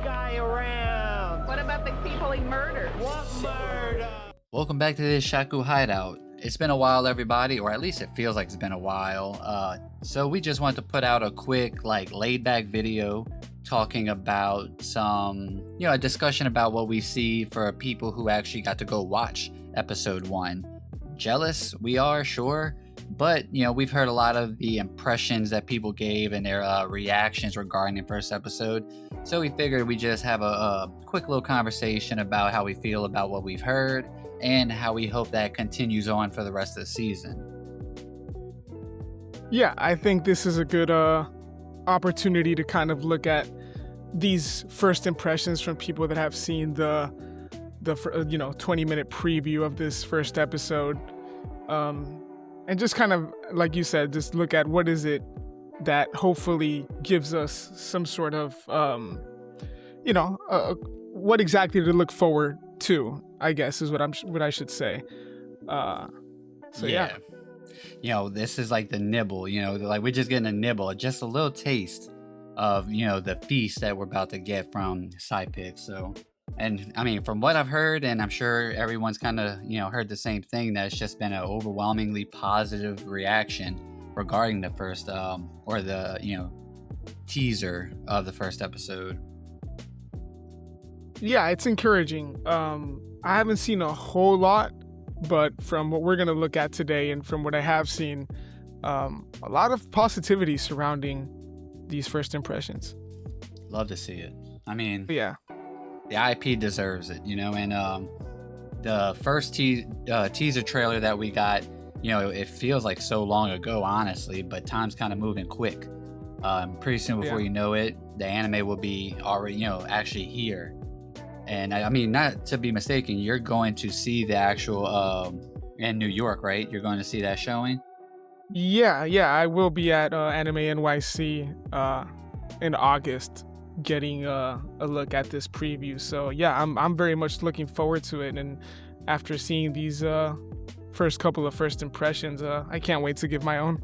guy around. What about the people he murdered? What murder? Welcome back to the Hishaku Hideout. It's been a while, everybody, or at least it feels like it's been a while. So we just wanted to put out a quick, laid-back video talking about a discussion about what we see for people who actually got to go watch episode 1. Jealous, we are, sure, but, we've heard a lot of the impressions that people gave and their reactions regarding the first episode. So we figured we'd just have a quick little conversation about how we feel about what we've heard and how we hope that continues on for the rest of the season. Yeah, I think this is a good opportunity to kind of look at these first impressions from people that have seen the 20-minute preview of this first episode, and just kind of, like you said, just look at what is it that hopefully gives us some sort of what exactly to look forward to, I guess, is what I should say. Yeah. This is like the nibble, we're just getting a nibble, just a little taste of, the feast that we're about to get from Psypic. So, and I mean, from what I've heard, and I'm sure everyone's kind of, heard the same thing, that it's just been an overwhelmingly positive reaction regarding the first, or the, teaser of the first episode. Yeah, it's encouraging. I haven't seen a whole lot, but from what we're going to look at today and from what I have seen, a lot of positivity surrounding these first impressions. Love to see it. I mean, yeah, the IP deserves it, and the first teaser trailer that we got, it feels like so long ago, honestly, but time's kind of moving quick. Pretty soon, before you know it, the anime will be already, actually here. And I mean, not to be mistaken, you're going to see the actual in New York, right? You're going to see that showing? Yeah, I will be at Anime NYC in August, getting a look at this preview. So yeah, I'm very much looking forward to it. And after seeing these first couple of first impressions, I can't wait to give my own.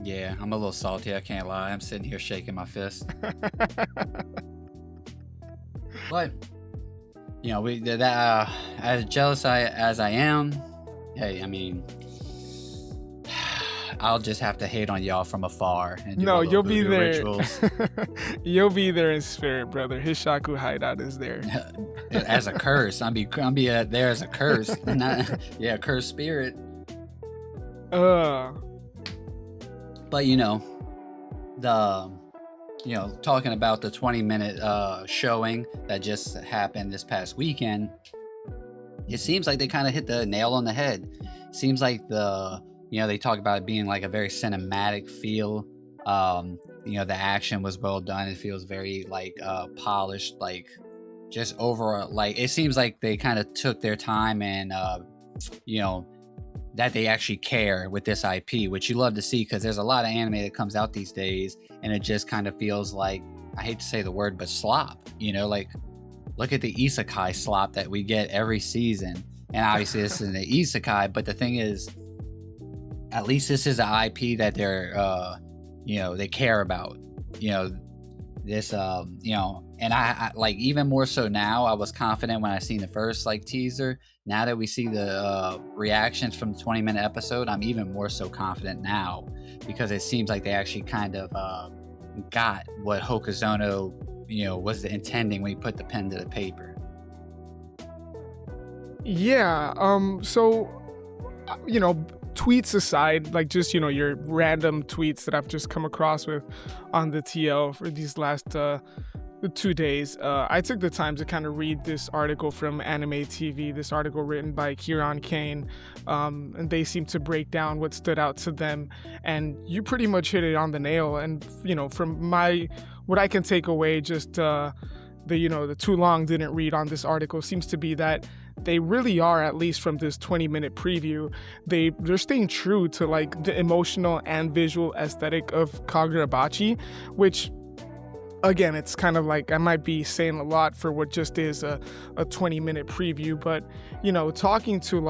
Yeah, I'm a little salty, I can't lie. I'm sitting here shaking my fist. But, as jealous as I am, hey, I mean, I'll just have to hate on y'all from afar. And no, you'll be there. Rituals. You'll be there in spirit, brother. Hishaku Hideout is there. As a curse. I'm be there as a curse. Not, cursed spirit. But, talking about the 20-minute showing that just happened this past weekend, it seems like they kind of hit the nail on the head. Seems like they talk about it being like a very cinematic feel. The action was well done. It feels very polished, just overall, it seems like they kind of took their time and, that they actually care with this IP, which you love to see, because there's a lot of anime that comes out these days and it just kind of feels like, I hate to say the word, but slop. Look at the isekai slop that we get every season. And obviously this is an isekai, but the thing is, at least this is an IP that they're they care about. This and I even more so now. I was confident when I seen the first teaser. Now that we see the reactions from the 20-minute episode, I'm even more so confident now, because it seems like they actually kind of got what Hokuzono was intending when he put the pen to the paper. Yeah. So tweets aside, just your random tweets that I've just come across with on the TL for these last 2 days, I took the time to kind of read this article from Anime TV, this article written by Kieran Kane, and they seem to break down what stood out to them, and you pretty much hit it on the nail. And from what I can take away, just the too long didn't read on this article seems to be that they really are, at least from this 20-minute preview, they're staying true to the emotional and visual aesthetic of Kagurabachi, which, again, it's kind of I might be saying a lot for what just is a 20-minute preview, but talking to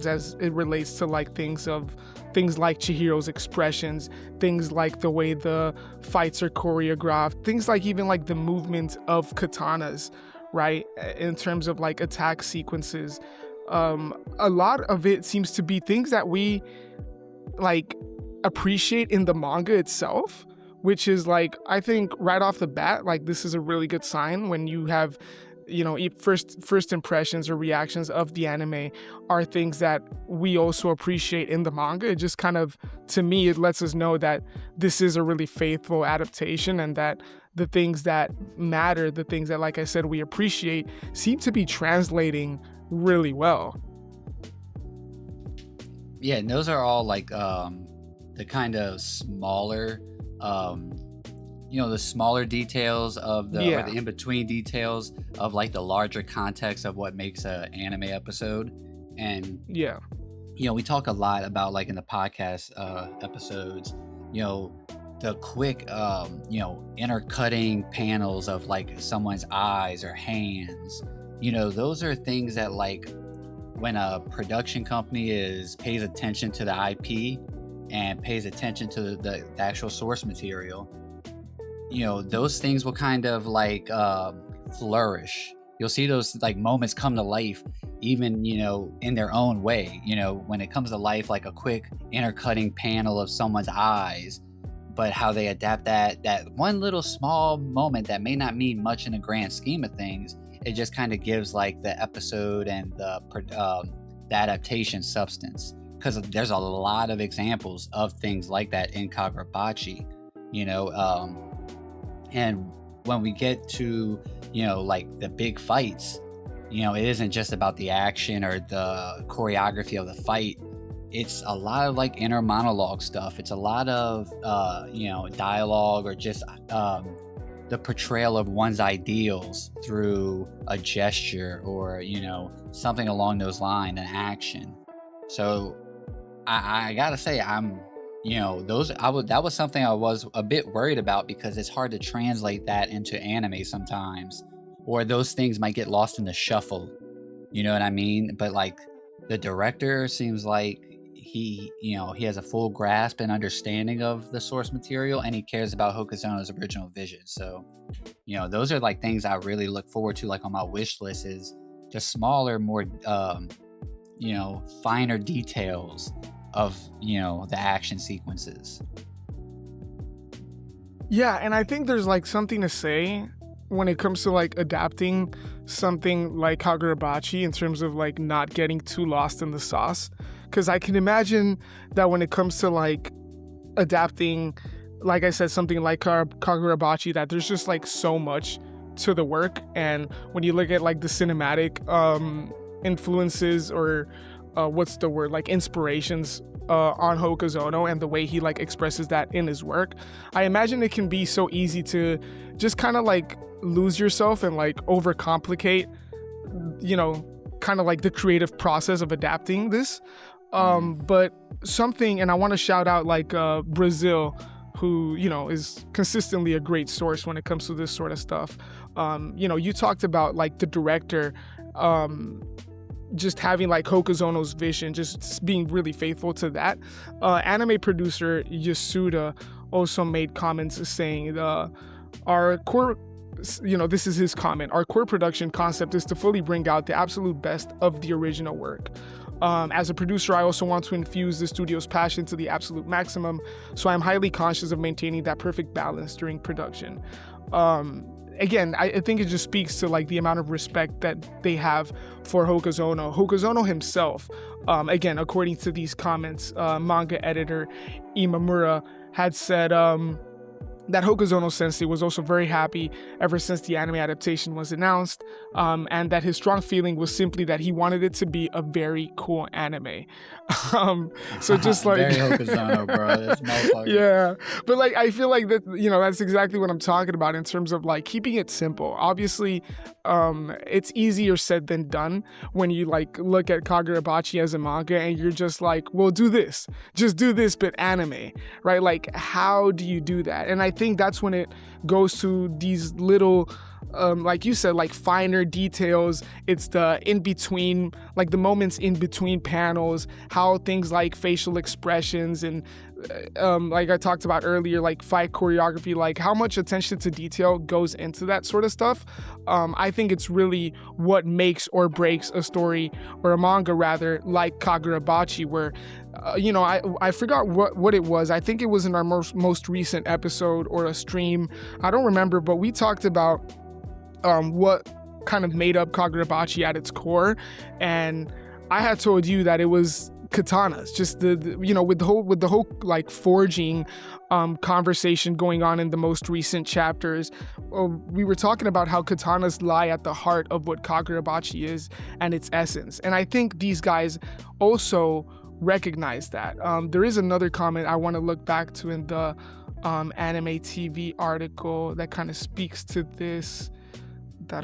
as it relates to things of things like Chihiro's expressions, things like the way the fights are choreographed, things like even like the movement of katanas, right? In terms of like attack sequences. A lot of it seems to be things that we like appreciate in the manga itself, which is like, I think right off the bat, like this is a really good sign when you have, you know, first impressions or reactions of the anime are things that we also appreciate in the manga. It just kind of, to me, it lets us know that this is a really faithful adaptation, and that the things that matter, the things that, like I said, we appreciate, seem to be translating really well. Yeah, and those are all like the kind of smaller, the smaller details of or the in-between details of like the larger context of what makes an anime episode. And we talk a lot about, like in the podcast episodes, the quick intercutting panels of like someone's eyes or hands. Those are things that, like, when a production company pays attention to the IP and pays attention to the actual source material, those things will kind of like flourish. You'll see those like moments come to life, even in their own way. When it comes to life, like a quick intercutting panel of someone's eyes, but how they adapt that one little small moment that may not mean much in the grand scheme of things, it just kind of gives like the episode and the adaptation substance. Because there's a lot of examples of things like that in Kagurabachi, and when we get to, like the big fights, it isn't just about the action or the choreography of the fight. It's a lot of like inner monologue stuff. It's a lot of, dialogue, or just the portrayal of one's ideals through a gesture or, something along those lines, an action. So I gotta say, that was something I was a bit worried about, because it's hard to translate that into anime sometimes, or those things might get lost in the shuffle. You know what I mean? But like the director seems like he has a full grasp and understanding of the source material, and he cares about Hokuzono's original vision. So, those are like things I really look forward to, like on my wish list, is just smaller, more, finer details of, the action sequences. Yeah, and I think there's like something to say when it comes to like adapting something like Kagurabachi in terms of like not getting too lost in the sauce. Because I can imagine that when it comes to like adapting, like I said, something like Kagurabachi, that there's just like so much to the work. And when you look at like the cinematic influences, or like inspirations on Hokuzono, and the way he like expresses that in his work, I imagine it can be so easy to just kind of like lose yourself and like overcomplicate, kind of like the creative process of adapting this. But something, and I want to shout out like Brazil, who, is consistently a great source when it comes to this sort of stuff. You talked about like the director, just having like Hokuzono's vision, just being really faithful to that. Anime producer Yasuda also made comments saying, our core, this is his comment, our core production concept is to fully bring out the absolute best of the original work. As a producer, I also want to infuse the studio's passion to the absolute maximum, so I'm highly conscious of maintaining that perfect balance during production. Again, I think it just speaks to like the amount of respect that they have for Hokuzono. Hokuzono himself, again, according to these comments, manga editor Imamura had said that Hokuzono Sensei was also very happy ever since the anime adaptation was announced, and that his strong feeling was simply that he wanted it to be a very cool anime. So just like very Hokuzono, bro. This motherfucker. Yeah, but like I feel like that, that's exactly what I'm talking about in terms of like keeping it simple. Obviously, it's easier said than done when you like look at Kagurabachi as a manga and you're just like, well, just do this, but anime, right? Like, how do you do that? And I think that's when it goes to these little, like you said, like finer details. It's the in between, like the moments in between panels, how things like facial expressions and like I talked about earlier, like fight choreography, like how much attention to detail goes into that sort of stuff. I think it's really what makes or breaks a story, or a manga rather, like Kagurabachi, where I forgot what it was. I think it was in our most recent episode or a stream. I don't remember, but we talked about what kind of made up Kagurabachi at its core, and I had told you that it was katanas, just the with the whole like forging conversation going on in the most recent chapters. We were talking about how katanas lie at the heart of what Kagurabachi is and its essence, and I think these guys also recognize that. There is another comment I want to look back to in the Anime TV article that kind of speaks to this. Or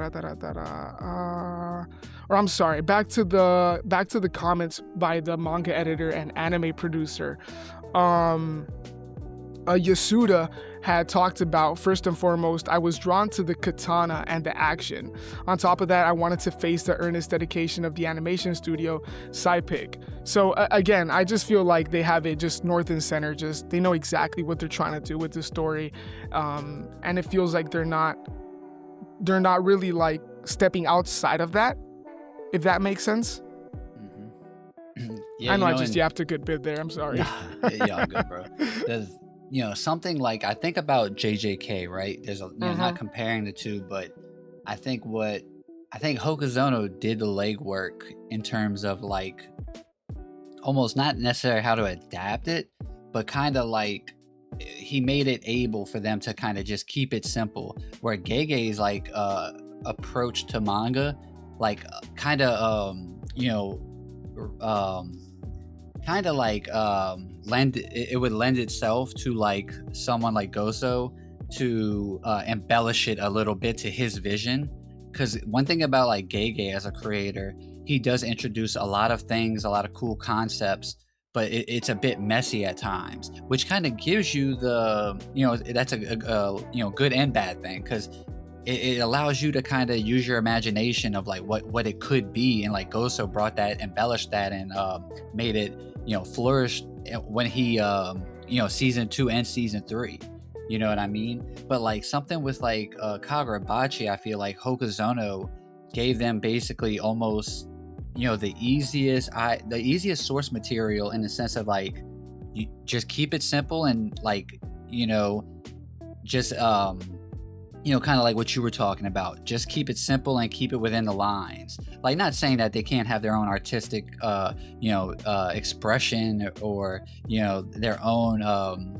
I'm sorry, back to the comments by the manga editor and anime producer. Yasuda had talked about, first and foremost, I was drawn to the katana and the action. On top of that, I wanted to face the earnest dedication of the animation studio, Saipik. So again, I just feel like they have it just north and center. Just they know exactly what they're trying to do with the story, and it feels like they're not really like stepping outside of that, if that makes sense. Mm-hmm. Yeah, I know I just yapped a good bit there. I'm sorry. Yeah, I'm good, bro. There's, something like, I think about JJK, right? There's not comparing the two, but I think Hokuzono did the legwork in terms of like almost not necessarily how to adapt it, but kind of like he made it able for them to kind of just keep it simple, where Gege's like approach to manga, like kind of it would lend itself to like someone like Goso to embellish it a little bit to his vision. Because one thing about like Gege as a creator, he does introduce a lot of things, a lot of cool concepts, but it's a bit messy at times, which kind of gives you the, that's a good and bad thing, because it allows you to kind of use your imagination of like what it could be. And like Goso brought that, embellished that, and made it, flourish when he, season 2 and season 3. You know what I mean? But like something with like Kagurabachi, I feel like Hokuzono gave them basically almost, the easiest source material, in the sense of like, you just keep it simple and like, just kind of like what you were talking about, just keep it simple and keep it within the lines. Like, not saying that they can't have their own artistic expression, or their own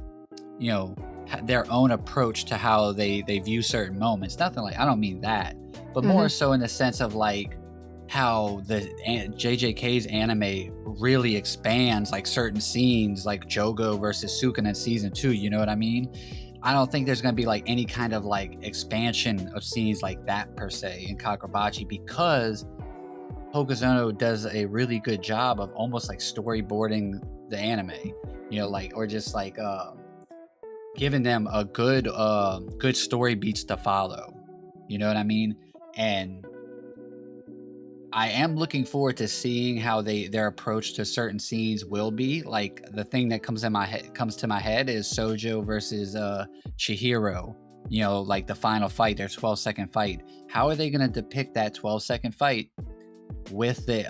approach to how they view certain moments. Nothing like, I don't mean that, but more so in the sense of like how the JJK's anime really expands like certain scenes, like Jogo versus Sukuna in season 2. You know what I mean? I don't think there's going to be like any kind of like expansion of scenes like that per se in Kagurabachi, because Hokuzono does a really good job of almost like storyboarding the anime, or just like giving them a good story beats to follow. You know what I mean? And I am looking forward to seeing how their approach to certain scenes will be. Like, the thing that comes to my head is Sojo versus Chihiro. Like the final fight, their 12-second fight. How are they going to depict that 12-second fight with the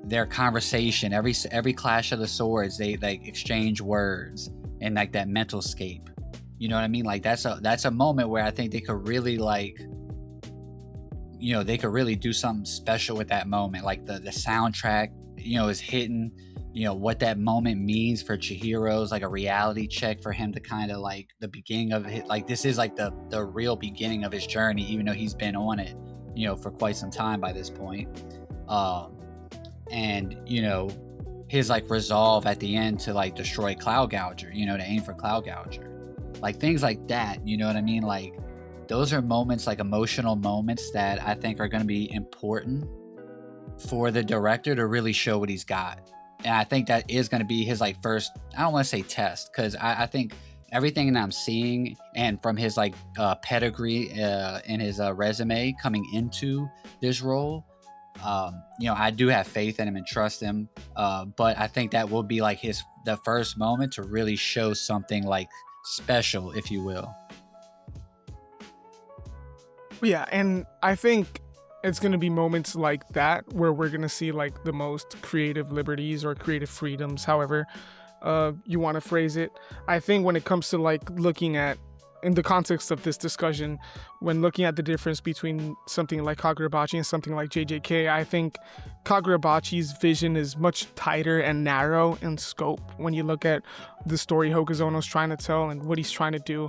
their conversation? Every clash of the swords, they like exchange words and like that mental scape. You know what I mean? Like that's a moment where I think they could really like, they could really do something special with that moment. Like the soundtrack, is hitting, what that moment means for Chihiro's like a reality check for him to kind of like the beginning of it. Like, this is like the real beginning of his journey, even though he's been on it, for quite some time by this point. And, his like resolve at the end to like destroy Cloud Gouger, to aim for Cloud Gouger. Like things like that, you know what I mean? Like, those are moments, like emotional moments, that I think are going to be important for the director to really show what he's got. And I think that is going to be his like first, I don't want to say test, because I think everything that I'm seeing, and from his like pedigree and his resume coming into this role, I do have faith in him and trust him. But I think that will be like the first moment to really show something like special, if you will. Yeah, and I think it's going to be moments like that where we're going to see like the most creative liberties or creative freedoms, however you want to phrase it. I think when it comes to like looking at, in the context of this discussion, when looking at the difference between something like Kagurabachi and something like JJK, I think Kagurabachi's vision is much tighter and narrow in scope when you look at the story Hokuzono's trying to tell and what he's trying to do,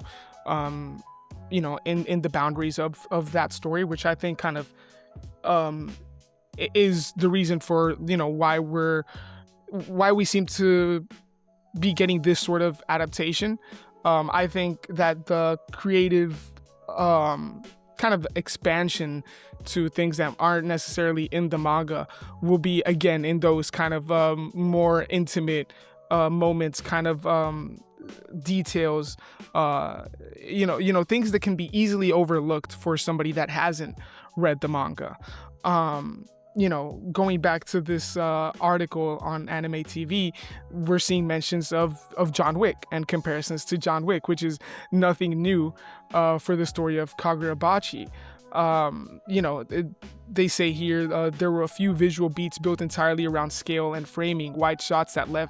in the boundaries of that story, which I think kind of is the reason for, why we seem to be getting this sort of adaptation. I think that the creative kind of expansion to things that aren't necessarily in the manga will be, again, in those kind of more intimate moments, kind of details, things that can be easily overlooked for somebody that hasn't read the manga. Going back to this article on Anime TV, we're seeing mentions of John Wick and comparisons to John Wick, which is nothing new for the story of Kagurabachi. They say here there were a few visual beats built entirely around scale and framing, wide shots that let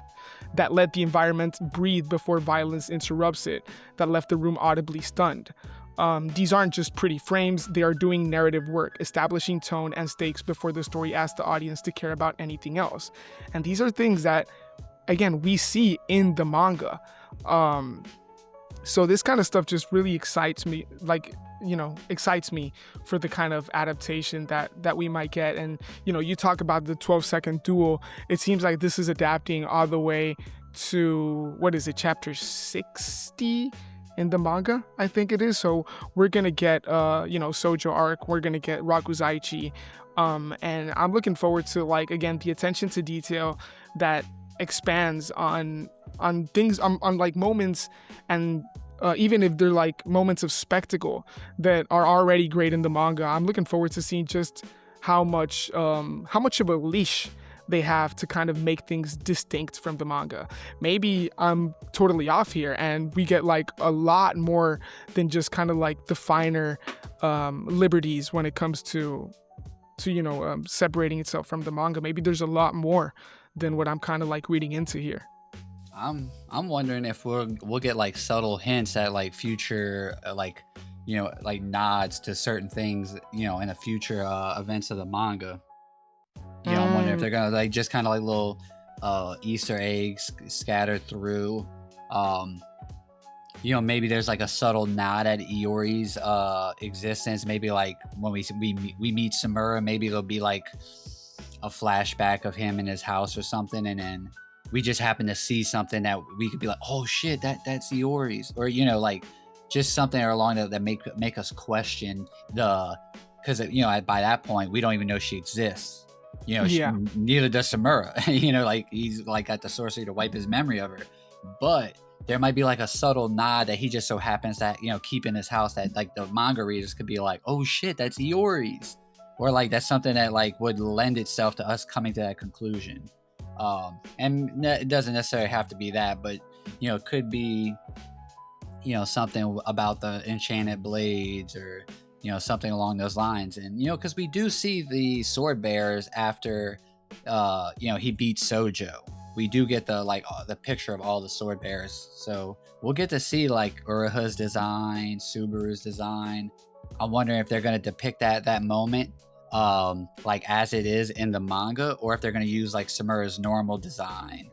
the environment breathe before violence interrupts it, that left the room audibly stunned. These aren't just pretty frames, they are doing narrative work, establishing tone and stakes before the story asks the audience to care about anything else. And these are things that, again, we see in the manga. So this kind of stuff just really excites me, for the kind of adaptation that we might get. And, you talk about the 12-second duel. It seems like this is adapting all the way to, chapter 60? In the manga, I think it is. So we're gonna get Sojo arc, we're gonna get Rakuzaichi, and I'm looking forward to, like, again, the attention to detail that expands on things, on like moments, and even if they're like moments of spectacle that are already great in the manga. I'm looking forward to seeing just how much of a leash they have to kind of make things distinct from the manga. Maybe I'm totally off here and we get like a lot more than just kind of like the finer liberties when it comes to separating itself from the manga. Maybe there's a lot more than what I'm kind of like reading into here. I'm wondering if we'll get like subtle hints at like future like nods to certain things in the future events of the manga. I'm wondering if they're gonna like just kind of like little Easter eggs scattered through. Maybe there's like a subtle nod at Iori's existence. Maybe like when we meet Samura, maybe it'll be like a flashback of him in his house or something, and then we just happen to see something that we could be like, oh shit, that's Iori's, or like just something along that make us question because by that point we don't even know she exists. Neither does Samura. Like he's like got the sorcery to wipe his memory of her, but there might be like a subtle nod that he just so happens to keep in his house that like the manga readers could be like, oh shit, that's Iori's, or like that's something that like would lend itself to us coming to that conclusion. And it doesn't necessarily have to be that, but it could be something about the enchanted blades, or something along those lines. And because we do see the sword bearers after he beats Sojo, we do get the picture of all the sword bearers, so we'll get to see like Uraha's design, Subaru's design. I'm wondering if they're going to depict that moment like as it is in the manga, or if they're going to use like Samura's normal design,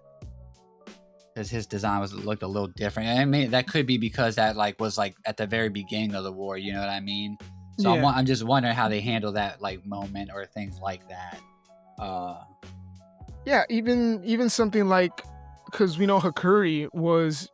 because his design looked a little different. And I mean, that could be because that like was like at the very beginning of the war, you know what I mean? So yeah. I'm just wondering how they handle that like moment or things like that. Yeah, even something like, because we know Hakuri was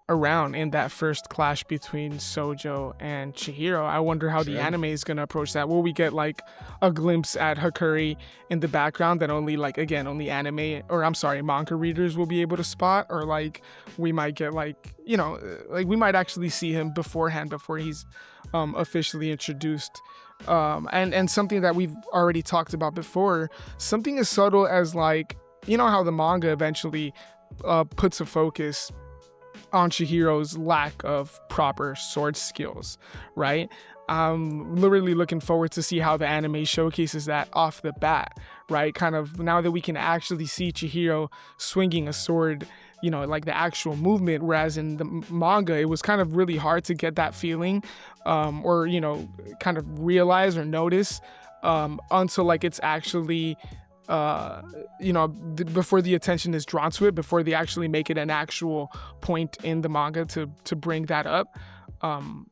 around in that first clash between Sojo and Chihiro. I wonder how the Sure. anime is going to approach that. Will we get like a glimpse at Hakuri in the background that only manga readers will be able to spot, or like we might get like we might actually see him beforehand before he's officially introduced. And something that we've already talked about before, something as subtle as like, how the manga eventually puts a focus on Chihiro's lack of proper sword skills, right? I'm literally looking forward to see how the anime showcases that off the bat, right? Kind of now that we can actually see Chihiro swinging a sword, like the actual movement, whereas in the manga, it was kind of really hard to get that feeling or, kind of realize or notice until like it's actually before the attention is drawn to it, before they actually make it an actual point in the manga to bring that up.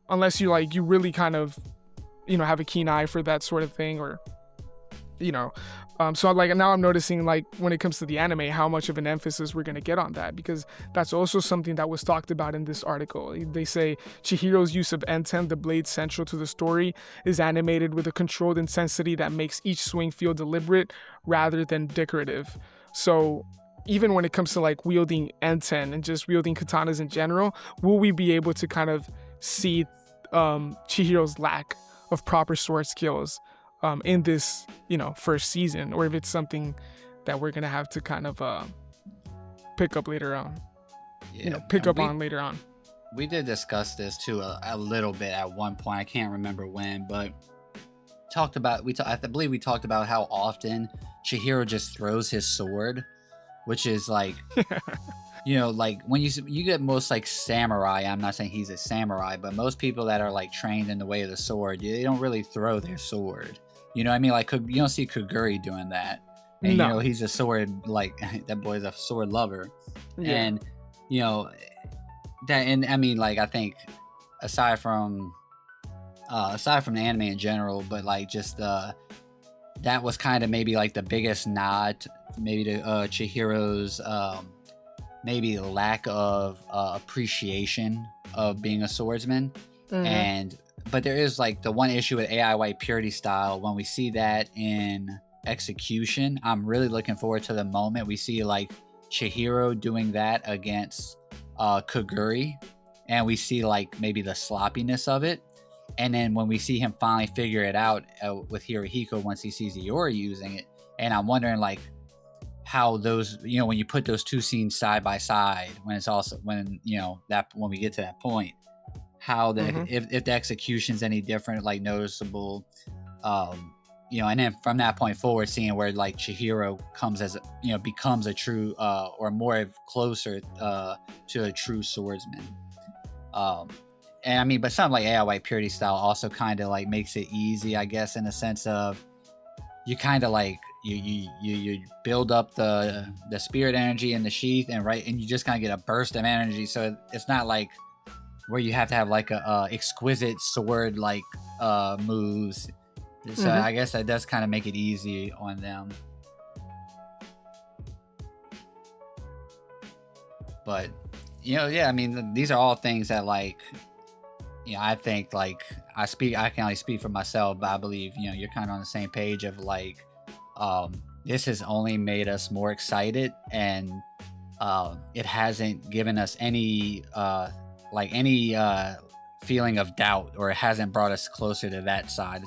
Unless you really kind of, have a keen eye for that sort of thing, or, so like now I'm noticing like when it comes to the anime, how much of an emphasis we're going to get on that, because that's also something that was talked about in this article. They say Chihiro's use of Enten, the blade central to the story, is animated with a controlled intensity that makes each swing feel deliberate rather than decorative. So even when it comes to like wielding Enten and just wielding katanas in general, will we be able to kind of see Chihiro's lack of proper sword skills in this, first season, or if it's something that we're gonna have to kind of pick up later on. On later on. We did discuss this too a little bit at one point. I can't remember when, but I believe we talked about how often Chihiro just throws his sword, which is like, like when you get most like samurai. I'm not saying he's a samurai, but most people that are like trained in the way of the sword, they don't really throw their sword. You know what I mean? Like, you don't see Kaguri doing that. And, No. He's a sword, like, that boy's a sword lover. Yeah. And, I mean, like, I think aside from the anime in general, but, like, just, that was kind of maybe, like, the biggest nod, maybe to Chihiro's, maybe lack of appreciation of being a swordsman. Mm-hmm. But there is like the one issue with AI White Purity Style. When we see that in execution, I'm really looking forward to the moment we see like Chihiro doing that against Kaguri, and we see like maybe the sloppiness of it. And then when we see him finally figure it out with Hirohiko once he sees Iori using it, and I'm wondering like how those, when you put those two scenes side by side, when we get to that point, how the if the execution's any different, like noticeable, and then from that point forward, seeing where like Chihiro comes as becomes a true or more closer to a true swordsman. And I mean, but something like AI White Purity Style also kind of like makes it easy, I guess, in the sense of you kind of like you build up the spirit energy in the sheath, and you just kind of get a burst of energy. So it's not like where you have to have like a exquisite sword like moves. So I guess that does kind of make it easy on them. But I mean, these are all things that like, I think like I can only speak for myself, but I believe you're kind of on the same page of like, this has only made us more excited, and it hasn't given us any feeling of doubt, or it hasn't brought us closer to that side.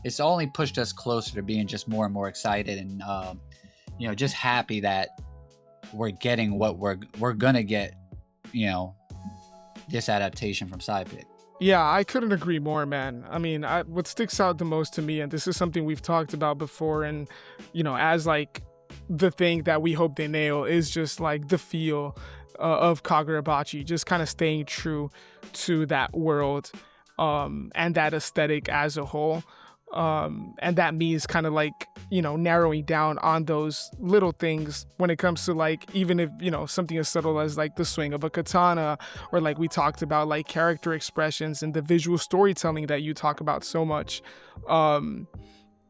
It's only pushed us closer to being just more and more excited, and just happy that we're getting what we're gonna get, this adaptation from Psypic. Yeah, I couldn't agree more, man. I mean, what sticks out the most to me, and this is something we've talked about before, and as like the thing that we hope they nail, is just like the feel of Kagurabachi, just kind of staying true to that world and that aesthetic as a whole. And that means kind of like, narrowing down on those little things when it comes to like, even if, something as subtle as like the swing of a katana, or like we talked about like character expressions and the visual storytelling that you talk about so much.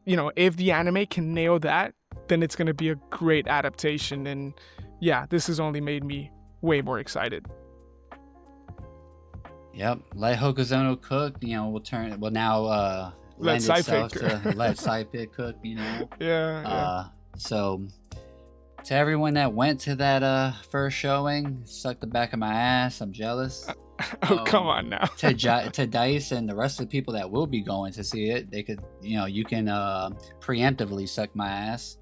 If the anime can nail that, then it's going to be a great adaptation. And yeah, this has only made me way more excited. Yep. Let Hokuzono cook. We'll now Let lend itself Saipe to let Saipe cook. Yeah. So to everyone that went to that first showing, suck the back of my ass. I'm jealous. Oh, come on now. to Dice and the rest of the people that will be going to see it, they could, you can preemptively suck my ass.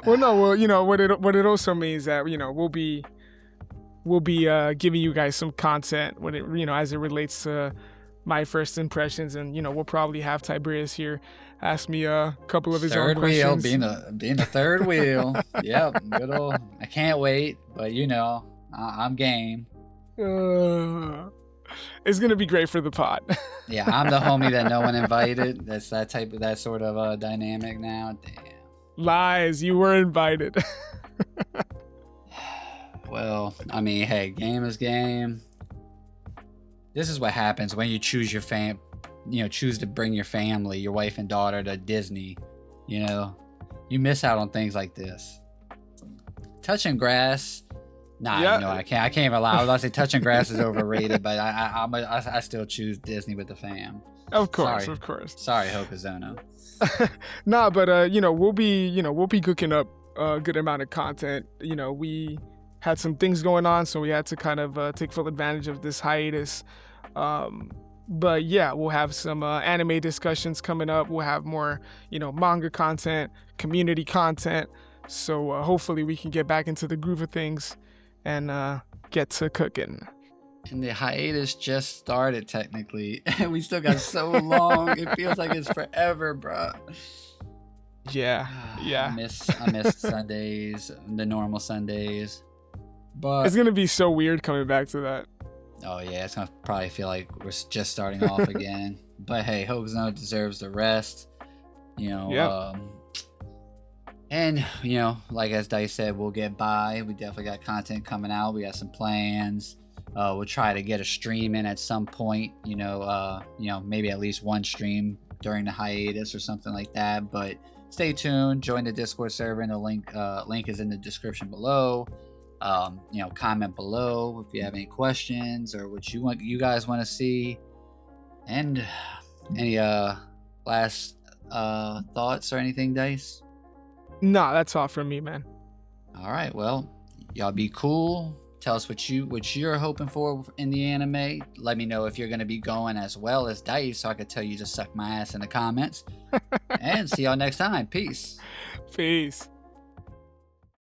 Well, no, what it also means that we'll be giving you guys some content when it as it relates to my first impressions, and we'll probably have Tiberius here ask me a couple of his own questions. Third wheel, being the third wheel. Yep, good old. I can't wait, but I'm game. It's gonna be great for the pod. Yeah, I'm the homie that no one invited. That's that sort of dynamic now. Damn. Lies, you were invited. Well, I mean, hey, game is game. This is what happens when you choose choose to bring your family, your wife and daughter to Disney. You miss out on things like this. Touching grass. Nah, yeah. I can't even lie. I was about to say touching grass is overrated, but I still choose Disney with the fam. Of course. Sorry, Hokuzono. Nah, but we'll be cooking up a good amount of content. We had some things going on, so we had to kind of take full advantage of this hiatus. But yeah, we'll have some anime discussions coming up. We'll have more, manga content, community content. So hopefully we can get back into the groove of things and get to cooking. And the hiatus just started, technically. We still got so long. It feels like it's forever, bro. Yeah. I miss Sundays, the normal Sundays. But it's gonna be so weird coming back to that. Oh yeah, it's gonna probably feel like we're just starting off again. But hey, Hokuzono deserves the rest. And like as Dice said, we'll get by. We definitely got content coming out. We got some plans. We'll try to get a stream in at some point. Maybe at least one stream during the hiatus or something like that. But stay tuned. Join the Discord server, and the link is in the description below. Comment below if you have any questions or what you guys want to see. And any last thoughts or anything, Dice? Nah, that's all from me, man. All right, well, y'all be cool. Tell us what you're hoping for in the anime. Let me know if you're gonna be going as well as Dice, so I could tell you to suck my ass in the comments. And see y'all next time. Peace.